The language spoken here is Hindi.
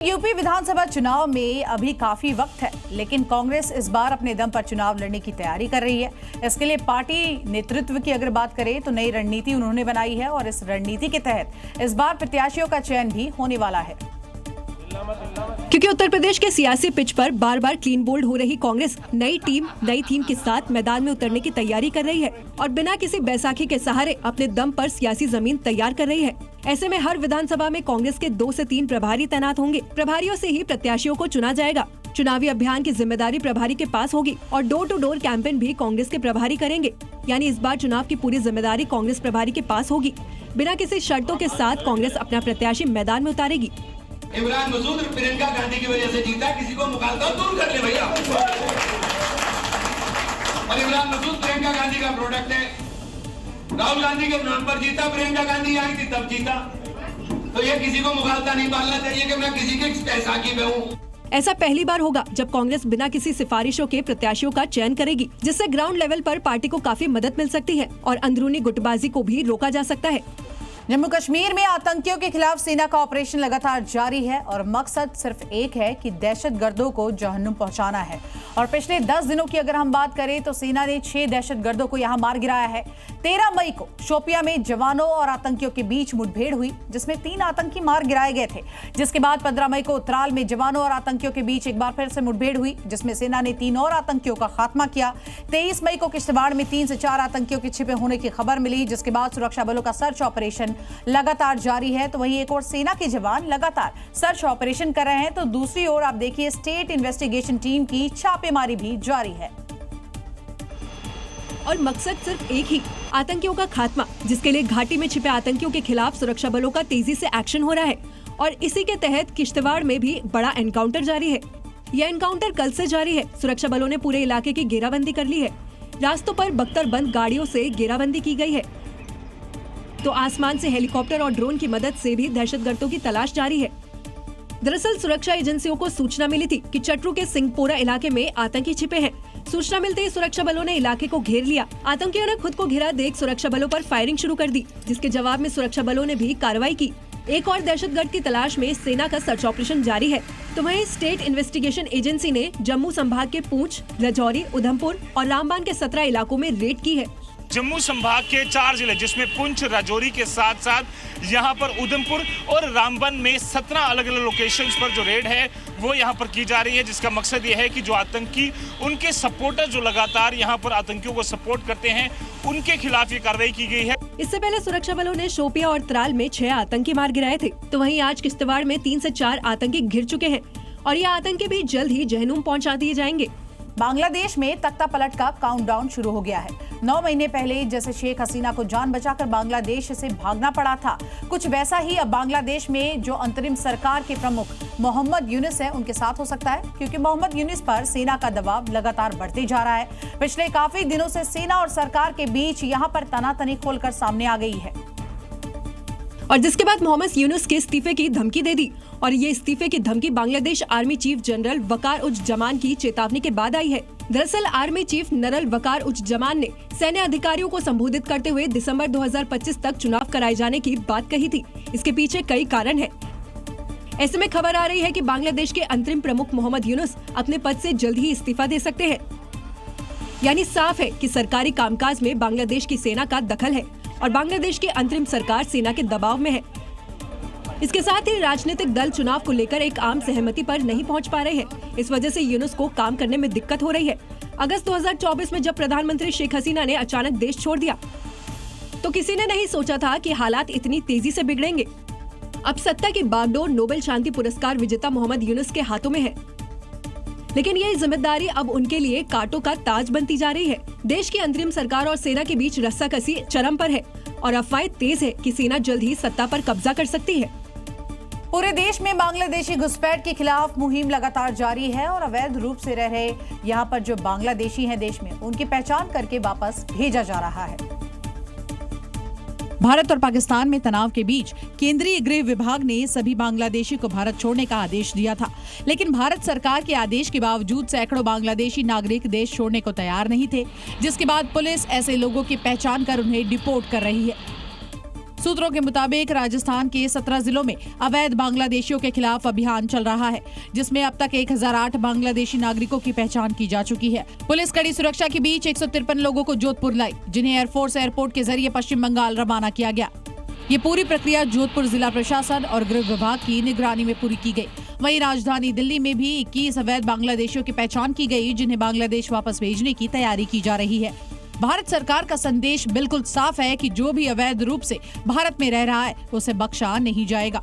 यूपी विधानसभा चुनाव में अभी काफी वक्त है, लेकिन कांग्रेस इस बार अपने दम पर चुनाव लड़ने की तैयारी कर रही है। इसके लिए पार्टी नेतृत्व की अगर बात करें तो नई रणनीति उन्होंने बनाई है और इस रणनीति के तहत इस बार प्रत्याशियों का चयन भी होने वाला है। क्योंकि उत्तर प्रदेश के सियासी पिच पर बार बार क्लीन बोल्ड हो रही कांग्रेस नई टीम नई थीम के साथ मैदान में उतरने की तैयारी कर रही है और बिना किसी बैसाखी के सहारे अपने दम पर सियासी जमीन तैयार कर रही है। ऐसे में हर विधानसभा में कांग्रेस के 2 से 3 प्रभारी तैनात होंगे। प्रभारियों से ही प्रत्याशियों को चुना जाएगा। चुनावी अभियान की जिम्मेदारी प्रभारी के पास होगी और डोर टू डोर कैंपेन भी कांग्रेस के प्रभारी करेंगे। यानी इस बार चुनाव की पूरी जिम्मेदारी कांग्रेस प्रभारी के पास होगी। बिना किसी शर्तों के साथ कांग्रेस अपना प्रत्याशी मैदान में उतारेगी। इमरान मसूद प्रियंका गांधी की वजह से जीता, किसी को मुखालता दूर कर ले भैया। और इमरान मसूद प्रियंका गांधी का प्रोडक्ट है। राहुल गांधी के नाम पर जीता, प्रियंका गांधी आई थी तब जीता। तो ये किसी को मुखालता नहीं पालना चाहिए कि मैं किसी के बैसाखी में हूँ। ऐसा पहली बार होगा जब कांग्रेस बिना किसी सिफारिशों के प्रत्याशियों का चयन करेगी, जिससे ग्राउंड लेवल पर पार्टी को काफी मदद मिल सकती है और अंदरूनी गुटबाजी को भी रोका जा सकता है। जम्मू कश्मीर में आतंकियों के खिलाफ सेना का ऑपरेशन लगातार जारी है और मकसद सिर्फ एक है कि दहशतगर्दों को जहन्नुम पहुंचाना है। और पिछले 10 दिनों की अगर हम बात करें तो सेना ने 6 दहशतगर्दों को यहां मार गिराया है। 13 मई को शोपिया में जवानों और आतंकियों के बीच मुठभेड़ हुई, जिसमें 3 आतंकी मार गिराए गए थे। जिसके बाद 15 मई को उतराल में जवानों और आतंकियों के बीच एक बार फिर से मुठभेड़ हुई, जिसमें सेना ने 3 और आतंकियों का खात्मा किया। 23 मई को किश्तवाड़ में 3 से 4 आतंकियों के छिपे होने की खबर मिली, जिसके बाद सुरक्षा बलों का सर्च ऑपरेशन लगातार जारी है। तो वहीं एक और सेना के जवान लगातार सर्च ऑपरेशन कर रहे हैं, तो दूसरी ओर आप देखिए स्टेट इन्वेस्टिगेशन टीम की छापेमारी भी जारी है। और मकसद सिर्फ एक ही, आतंकियों का खात्मा, जिसके लिए घाटी में छिपे आतंकियों के खिलाफ सुरक्षा बलों का तेजी से एक्शन हो रहा है। और इसी के तहत किश्तवाड़ में भी बड़ा एनकाउंटर जारी है। यह एनकाउंटर कल से जारी है। सुरक्षा बलों ने पूरे इलाके की घेराबंदी कर ली है। रास्तों पर बख्तरबंद गाड़ियों से घेराबंदी की गई है, तो आसमान से हेलीकॉप्टर और ड्रोन की मदद से भी दहशतगर्दों की तलाश जारी है। दरअसल सुरक्षा एजेंसियों को सूचना मिली थी कि चट्रू के सिंहपोरा इलाके में आतंकी छिपे हैं। सूचना मिलते ही सुरक्षा बलों ने इलाके को घेर लिया। आतंकियों ने खुद को घिरा देख सुरक्षा बलों पर फायरिंग शुरू कर दी, जिसके जवाब में सुरक्षा बलों ने भी कार्रवाई की। एक और दहशतगर्द की तलाश में सेना का सर्च ऑपरेशन जारी है। तो वहीं स्टेट इन्वेस्टिगेशन एजेंसी ने जम्मू संभाग के पुंछ, राजौरी, उधमपुर और रामबान के 17 इलाकों में रेड की है। जम्मू संभाग के 4 जिले, जिसमें पुंछ, राजौरी के साथ साथ यहाँ पर उधमपुर और रामबन में 17 अलग अलग लोकेशंस पर जो रेड है वो यहाँ पर की जा रही है, जिसका मकसद ये है कि जो आतंकी, उनके सपोर्टर जो लगातार यहाँ पर आतंकियों को सपोर्ट करते हैं, उनके खिलाफ ये कार्रवाई की गई है। इससे पहले सुरक्षा बलों ने शोपिया और त्राल में 6 आतंकी मार गिराए थे। तो वहीं आज किश्तवाड़ में 3 से 4 आतंकी घिर चुके हैं और ये आतंकी भी जल्द ही जहन्नुम पहुँचा दिए जाएंगे। बांग्लादेश में तख्ता पलट का काउंटडाउन शुरू हो गया है। 9 महीने पहले जैसे शेख हसीना को जान बचाकर बांग्लादेश से भागना पड़ा था, कुछ वैसा ही अब बांग्लादेश में जो अंतरिम सरकार के प्रमुख मोहम्मद यूनुस है उनके साथ हो सकता है, क्योंकि मोहम्मद यूनुस पर सेना का दबाव लगातार बढ़ते जा रहा है। पिछले काफी दिनों से सेना और सरकार के बीच यहां पर तनातनी खोलकर सामने आ गई है, और जिसके बाद मोहम्मद यूनुस के इस्तीफे की धमकी दे दी। और ये इस्तीफे की धमकी बांग्लादेश आर्मी चीफ जनरल वकार उज जमान की चेतावनी के बाद आई है। दरअसल आर्मी चीफ नरल वकार उज जमान ने सैन्य अधिकारियों को संबोधित करते हुए दिसंबर 2025 तक चुनाव कराए जाने की बात कही थी। इसके पीछे कई कारण है। ऐसे में खबर आ रही है कि बांग्लादेश के अंतरिम प्रमुख मोहम्मद यूनुस अपने पद से जल्द ही इस्तीफा दे सकते हैं। यानी साफ है कि सरकारी कामकाज में बांग्लादेश की सेना का दखल है और बांग्लादेश की अंतरिम सरकार सेना के दबाव में है। इसके साथ ही राजनीतिक दल चुनाव को लेकर एक आम सहमति पर नहीं पहुंच पा रहे हैं। इस वजह से यूनुस को काम करने में दिक्कत हो रही है। अगस्त 2024 में जब प्रधानमंत्री शेख हसीना ने अचानक देश छोड़ दिया, तो किसी ने नहीं सोचा था कि हालात इतनी तेजी से बिगड़ेंगे। अब सत्ता की बागडोर नोबेल शांति पुरस्कार विजेता मोहम्मद यूनुस के हाथों में है, लेकिन ये जिम्मेदारी अब उनके लिए कांटों का ताज बनती जा रही है। देश की अंतरिम सरकार और सेना के बीच रस्साकसी चरम पर है और अफवाहें तेज है कि सेना जल्द ही सत्ता पर कब्जा कर सकती है। पूरे देश में बांग्लादेशी घुसपैठ के खिलाफ मुहिम लगातार जारी है और अवैध रूप से रह रहे यहाँ पर जो बांग्लादेशी हैं देश में, उनकी पहचान करके वापस भेजा जा रहा है। भारत और पाकिस्तान में तनाव के बीच केंद्रीय गृह विभाग ने सभी बांग्लादेशी को भारत छोड़ने का आदेश दिया था, लेकिन भारत सरकार के आदेश के बावजूद सैकड़ों बांग्लादेशी नागरिक देश छोड़ने को तैयार नहीं थे, जिसके बाद पुलिस ऐसे लोगों की पहचान कर उन्हें डिपोर्ट कर रही है। सूत्रों के मुताबिक राजस्थान के 17 जिलों में अवैध बांग्लादेशियों के खिलाफ अभियान चल रहा है, जिसमें अब तक 1008 बांग्लादेशी नागरिकों की पहचान की जा चुकी है। पुलिस कड़ी सुरक्षा के बीच 153 लोगों को जोधपुर लाई, जिन्हें एयरफोर्स एयरपोर्ट के जरिए पश्चिम बंगाल रवाना किया गया। ये पूरी प्रक्रिया जोधपुर जिला प्रशासन और गृह विभाग की निगरानी में पूरी की गई। वहीं राजधानी दिल्ली में भी 21 अवैध बांग्लादेशियों की पहचान की गई, जिन्हें बांग्लादेश वापस भेजने की तैयारी की जा रही है। भारत सरकार का संदेश बिल्कुल साफ है कि जो भी अवैध रूप से भारत में रह रहा है, उसे बख्शा नहीं जाएगा।